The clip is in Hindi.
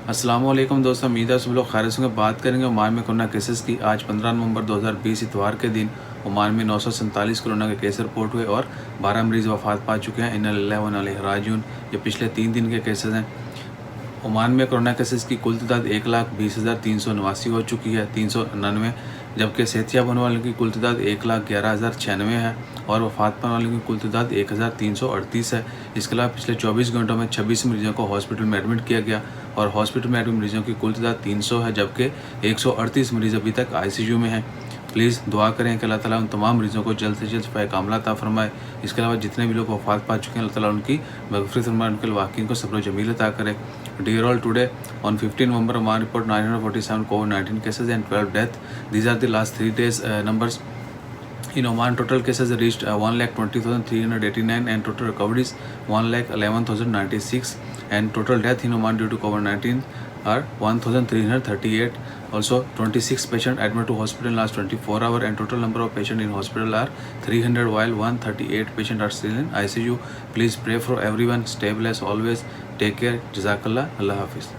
अस्सलामुअलैकुम दोस्तों, उम्मीद है सब लोग खैरियत से होंगे। बात करेंगे ओमान में कोरोना केसेस की। आज 15 नवंबर 2020 इतवार के दिन ओमान में 947 कोरोना के केस रिपोर्ट हुए और 12 मरीज़ वफात पा चुके हैं। इन्ना लिल्लाहि व इन्ना इलैहि राजिऊन। ये पिछले 3 दिन के केसेस हैं। ओमान में कोरोना केसेस की कुल तादाद 1,20,389 हो चुकी है, 399, जबकि सेहतियाब होने वालों की कुल तादाद 1,11,096 है और वफात पाने वालों की कुल तादाद 1,338 है। इसके अलावा पिछले 24 घंटों में 26 मरीजों को हॉस्पिटल में एडमिट किया गया और हॉस्पिटल में एडमिट मरीजों की कुल तादाद 300 है, जबकि 138 मरीज अभी तक ICU में हैं। प्लीज़ दुआ करें कि अल्लाह ताला उन तमाम मरीज़ों को जल्द से जल्द शफ़ाए कामिला अता फरमाए। इसके अलावा जितने भी लोग वफात पा चुके हैं, अल्लाह ताला उनकी मग़फ़िरत फरमाए, उनके वाक़ईन को सब्र जमील अता करे। Dear all, today on 15 November, Oman report 947 COVID-19 cases and 12 deaths. These are the last 3 days numbers. In Oman, total cases reached 1,20,389 and total recoveries 1,11,096 and total death in Oman due to COVID-19 are 1,338. Also, 26 patients admitted to hospital in last 24 hours and total number of patients in hospital are 300 while 138 patients are still in ICU. Please pray for everyone. Stay blessed always. Take care. Jazakallah. Allah Hafiz.